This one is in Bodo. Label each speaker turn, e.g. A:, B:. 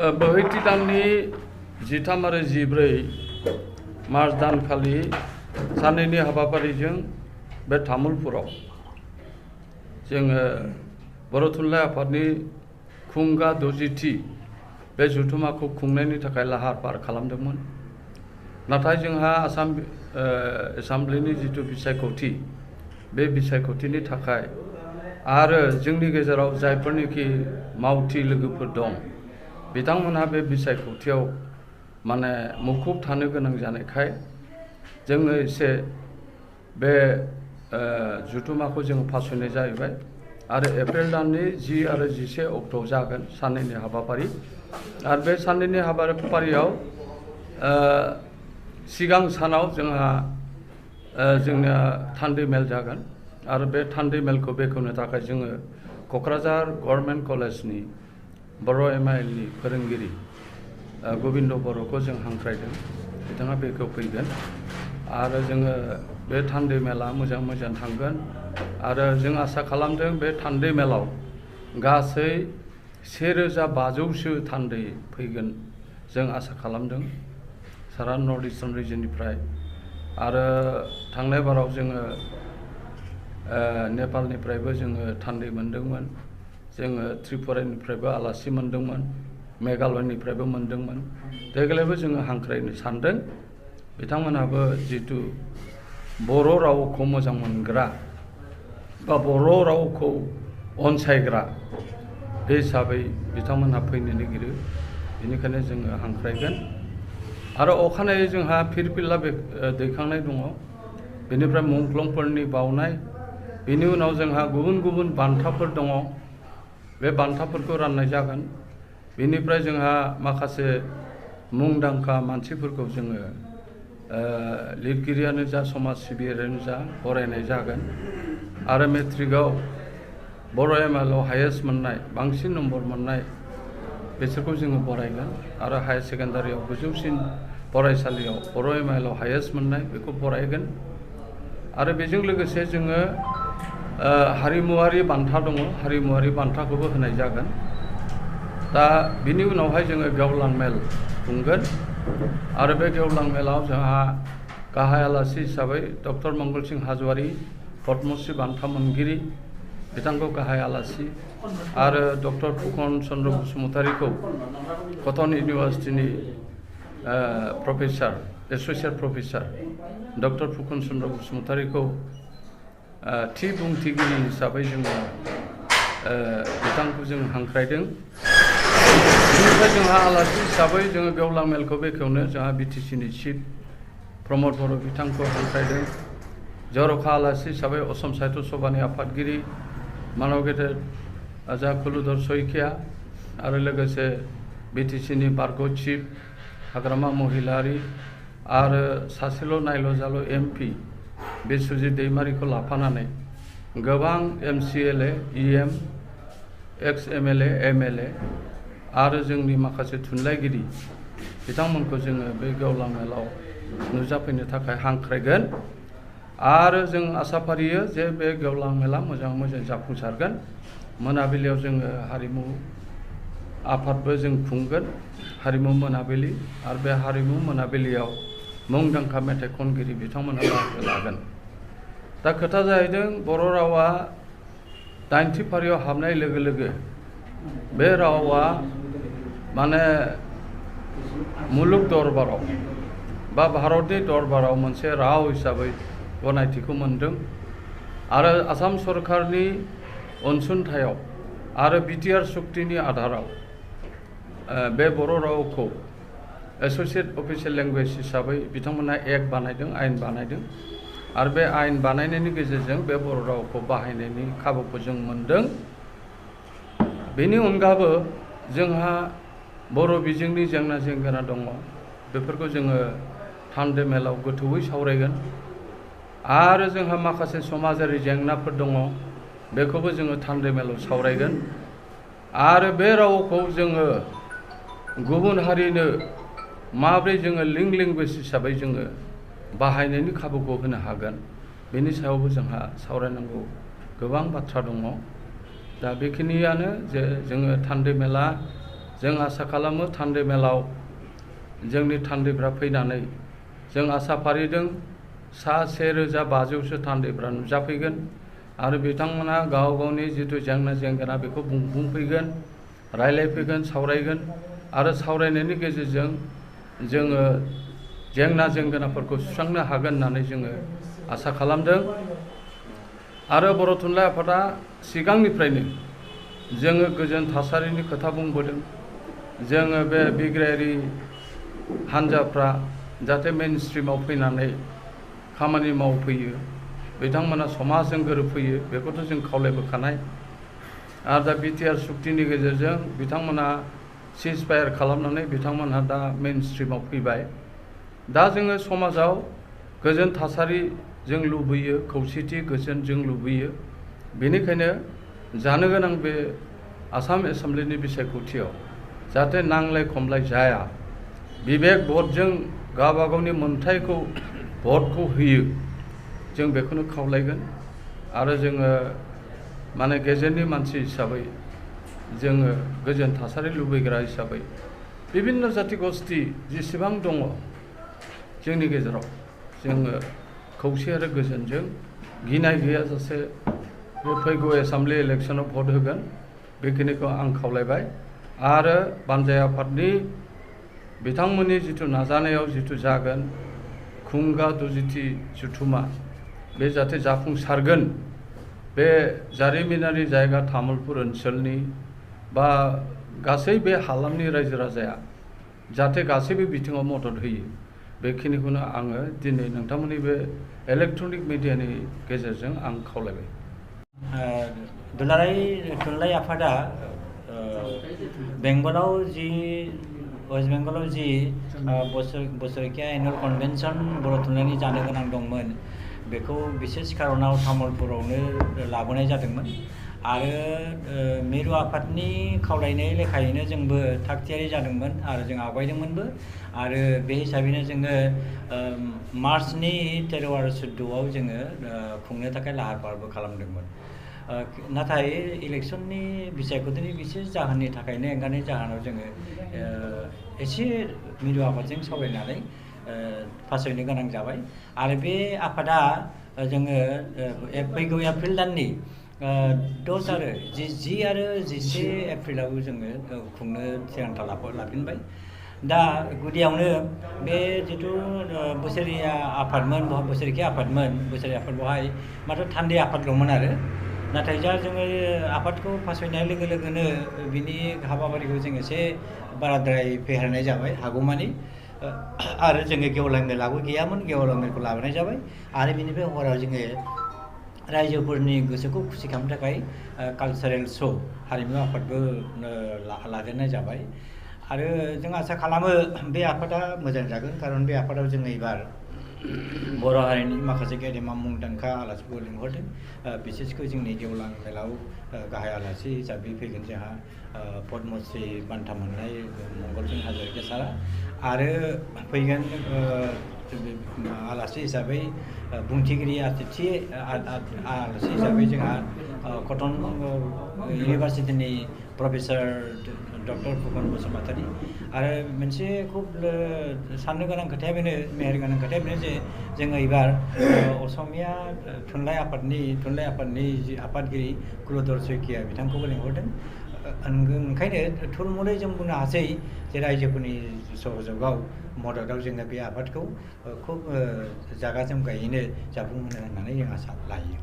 A: बोहैथि दाननि 13 आरो 14 मार्च दानखालि साननैनि हाबाफारिजों बे तामुलपुराव जोङो बर' थुनलाइ आफादनि खुंगा 60थि बे जथुम्माखौ खुंनायनि थाखाय लाहार फाहार खालामदोंमोन। नाथाय जोंहा आसाम एसेम्ब्लिनि जिथु बिसायख'थि बे बिसायख'थिनि थाखाय आरो जोंनि गेजेराव जायफोरनिखि मावथि लोगोफोर दं बिथांमोनहा बे बिसायख'थियाव माने मुखुब थानो गोनां जानायखाय जोङो एसे बे जथुम्माखौ जोङो फासयनाय जाहैबाय आरो एप्रिल दाननि 10 आरो 11 अक्ट'आव जागोन साननैनि हाबाफारि। आरो बे साननैनि हाबाफारियाव सिगां सानाव जोंना थान्दै मेल जागोन आरो बे थान्दै मेलखौ बेखेवनो थाखाय जोङो क'क्राझार गभर्नमेन्ट कलेजनि बर' MIL नि फोरोंगिरि गोबिन्द बर'खौ जों हांख्रायदों, बिथाङा बेखेवफैगोन आरो जोङो बे थान्दै मेला मोजां थांगोन आरो जों आसा खालामदों बे थान्दै मेलाव गासै 1500सो थान्दै फैगोन जों आसा खालामदों सारा नर्थ इस्टार्न रिजननिफ्राय। आरो थांनाय बाराव जोङो नेपालनिफ्रायबो जोङो थान्दै मोनदोंमोन, जोङो त्रिपुरानिफ्रायबो आलासि मोनदोंमोन, मेघालयनिफ्रायबो मोनदोंमोन। देग्लायबो जोङो हांख्रायनो सानदों बिथांमोनहाबो जितु बर' रावखौ मोजां मोनग्रा बा बर' रावखौ अनसायग्रा बे हिसाबै बिथांमोनहा फैनो नागिरो, बेनिखायनो जोङो हांख्रायगोन। आरो अखानायै जोंहा फिरफिला दैखांनाय दङ, बेनिफ्राय मुंख्लंफोरनि बावनाय, बेनि उनाव जोंहा गुबुन बान्थाफोर दङ, बे बान्थाफोरखौ राननाय जागोन। बेनिफ्राय जोंहा माखासे मुंदांखा मानसिफोरखौ जोङो लिरगिरियानो जा समाज सिबियारियानो जा बरायनाय जागोन। आरो मेट्रिकआव बर' MIL आव हायेस्ट मोननाय बांसिन नम्बर मोननाय बिसोरखौ जोङो बरायगोन आरो हायार सेकेन्डारियाव गोजौसिन फरायसालियाव बर' MIL आव हायेस्ट मोननाय बेखौ बरायगोन। आरो बेजों लोगोसे जोङो हारिमुवारि बान्था दङ, हारिमुवारि बान्थाखौबो होनाय जागोन। दा बिनि उनावहाय जोङो गेवलां मेल खुंगोन आरो बे गेवलां मेलाव जोंहा गाहाय आलासि हिसाबै डक्टर मंगलसिं हाज'वारि पद्मश्री बान्था मोनगिरि बिथांखौ गाहाय आलासि आरो डक्टर फुकन चन्द्र बसुमतारीखौ कटन इउनिभार्सिटिनि professor associate professor doctor Phukan Chandra बसुमतारीखौ थि बुंथिगिरि हिसाबै जोङो बिथांखौ जों हांख्रायदों। बेनिफ्राय जोंहा आलासि हिसाबै जोङो गेवलां मेलखौ बेखेवनो जोंहा BTC-नि चिफ प्रमद बर' बिथांखौ हांख्रायदों। जर'खा आलासि हिसाबै असम साहित्य सभानि आफादगिरि मानव गेदेर राजा कुलधर शइकिया आरो लोगोसे BTC-नि बारग' चिफ हाग्रामा महिलारि आरो सासेल' नायल' जाल' MP बिस्वजित दैमारिखौ लाफानानै गोबां MCLA, EM, ex-MLA, MLA आरो जोंनि माखासे थुनलाइगिरि बिथांमोनखौ जोङो बे गेवलां मेलाव नुजाफैनो थाखाय हांख्रायगोन। आरो जों आसा फारियो जे बे गेवलां मेला मोजां जाफुंसारगोन। मोनाबिलियाव जोङो हारिमु आफादबो जों खुंगोन, हारिमु मोनाबिलि, आरो बे हारिमु मोनाबिलियाव मुंदांखा मेथाइ खनगिरि बिथांमोनहा बाहागो लागोन। दा खोथा जाहैदों बर' रावा 80थि फारियाव हाबनाय लोगो लोगो बे रावा माने मुलुग दरबाराव बा भारतनि दरबाराव मोनसे राव हिसाबै गनायथिखौ मोनदों आरो आसाम सरकारनि अनसुंथायाव आरो BTR सुक्तिनि आधाराव बे बर' रावखौ एस'सियेट अफिसियेल लेंगुवेज हिसाबै बिथांमोनहा एक्ट बानायदों, आयेन बानायदों आरो बे आयेन बानायनायनि गेजेरजों बे बर' रावखौ बाहायनायनि खाबुखौ जों मोनदों। बेनि अनगाबो जोंहा बर' बिजोंनि जेंना जेंगोना दङ, बेफोरखौ जोङो थान्दै मेलाव गोथौयै सावरायगोन। आरो जोंहा माखासे समाजारि जेंनाफोर दङ, बेखौबो जोङो थान्दै मेलाव सावरायगोन। आरो बे रावखौ जोङो गुबुन हारिनो माब्रै जोङो लिंक लेंगुवेज हिसाबै जोङो बाहायनायनि खाबुखौ होनो हागोन, बेनि सायावबो जोंहा सावरायनांगौ गोबां बाथ्रा दङ। दा बेखिनियानो जे जोङो थान्दै मेला जों आसा खालामो थान्दै मेलाव जोंनि थान्दैफ्रा फैनानै जों आसा फारिदों सा 1500सो थान्दैफ्रा नुजाफैगोन आरो बिथांमोना गाव गावनि जिथु जेंना बेखौ बुंफैगोन, रायलायफैगोन, सावरायगोन आरो सावरायनायनि गेजेरजों जोङो जेंनाफोरखौ सुस्रांनो हागोन होननानै जोङो आसा खालामदों। आरो बर' थुनलाइ आफादा सिगांनिफ्रायनो जोङो गोजोन थासारिनि खोथा बुंबोदों। जोङो बे बिग्रायारि हान्जाफ्रा जाहाथे मेइन स्ट्रिमाव फैनानै खामानि मावफैयो, बिथांमोना समाजजों गोरोबफैयो, बेखौथ' जों खावलायबोखानाय। आरो दा बिटिआर सुक्तिनि गेजेरजों बिथांमोना सिजफायार खालामनानै बिथांमोनहा दा मेइन स्ट्रिमाव फैबाय। दा जोङो समाजाव गोजोन थासारि जों लुबैयो, खौसेथि गोजोन जों लुबैयो। बेनिखायनो जानो गोनां बे आसाम एसेम्ब्लिनि बिसायख'थियाव जाहाथे नांलाय खमलाय जाया, बिबेक भटजों गावबा गावनि मोन्थायखौ भटखौ होयो, जों बेखौनो खावलायगोन। आरो जोङो माने गेजेरनि मानसि हिसाबै जोङो गोजोन थासारि लुबैग्रा हिसाबै बिभिन्न जाति गस्थि जेसेबां दङ जोंनि गेजेराव जोङो खौसे आरो गोजोनजों गिनाय गैयाजासे बे फैगौ एसेम्ब्लि इलेक्सनाव भट होगोन, बेखिनिखौ आं खावलायबाय। आरो बानजाय आफादनि बिथांमोननि जिथु नाजानायाव जिथु जागोन खुंगा दजिथि जथुमा, बे जाहाथे जाफुंसारगोन। बे जारिमिनारि जायगा तामुलपुर ओनसोलनि बा गासै बे हालामनि रायजो राजाया जाहाथे गासैबो बिथिङाव मदद होयो, बेखिनिखौनो आङो दिनै नोंथांमोननि बे इलेक्ट्रनिक मिडियानि गेजेरजों आं खावलायबाय।
B: दुलाराय थुनलाइ आफादा बेंगलाव जि वेस्ट बेंगलाव जि बोसोरकिया एनुअल कन्वेन्सन बर' थुनलाइनि जानो गोनां दंमोन, बेखौ बिसेस खार'नाव तामुलपुरावनो लाबोनाय जादोंमोन। आरो मिरु आफादनि खावलायनाय लेखायैनो जोंबो थागथियारि जादोंमोन आरो जों आवगायदोंमोनबो। आरो बे हिसाबैनो जोङो मार्चनि 13 आरो 14आव जोङो खुंनो थाखाय लाहार फाहारबो खालामदोंमोन। नाथाय इलेक्सननि बिसायख'थिनि बिसेस जाहोननि थाखायनो एंगारनाय जाहोनाव जोङो एसे मिरु आफादजों सावरायनानै फासयनो गोनां जाबाय। आरो बे आफादा जोङो फैगौ एप्रिल दाननि 10 आरो 10 आरो 11 एप्रिलाव जोङो खुंनो थिरांथा लाफिनबाय। दा गुदियावनो बे जिथु बोसोरिया आफादमोन, बोसोरखिया आफादमोन, बोसोरिया आफाद बेवहाय माथ्र' थान्दै आफादल'मोन आरो। नाथाय जा जोङो आफादखौ फासयनाय लोगो लोगोनो बिनि हाबाफारिखौ जों एसे बाराद्राय फेहेरनाय जाबाय हागौमानि। आरो जोङो गेवलां मेलाबो गैयामोन, गेवलां मेलखौ लाबोनाय जाबाय। आरो बिनिफ्राय हराव जोङो रायजोफोरनि गोसोखौ खुसि खालामनो थाखाय कालचारेल श' हारिमु आफादबो लादेरनाय जाबाय। आरो जों आसा खालामो बे आफादा मोजां जागोन, खारन बे आफादाव जोङो एबार बर' हारिनि माखासे गेदेमा मुंदांखा आलासिफोरखौ लिंहरदों। बिसेसकै जोंनि गेवलां मेलाव गाहाय आलासि हिसाबै फैगोन जोंहा पद्मश्री बान्था मोननाय मंगलसिं हाजरिका सारा। आरो फैगोन आलासि हिसाबै बुंथिगिरि आलासि हिसाबै जोंहा कटन इउनिभार्सिटिनि प्रफेसर डक्टर फुकन बसुमतारी। आरो मोनसे खुब साननो गोनां खोथाया बेनो, मेहेर गोनां खोथाया बेनो जे जोङो एबार असमिया थुनलाइ आफादनि जि आफादगिरि कुलधर शइकिया बिथांखौबो लिंहरदों। ओंखायनो थुलमुलै जों बुंनो हासै जे रायजोफोरनि सहजोगाव मददआव जोङो बे आफादखौ खुब जागा जोमगायैनो जाफुंहोनो होननानै जों आसा लायो।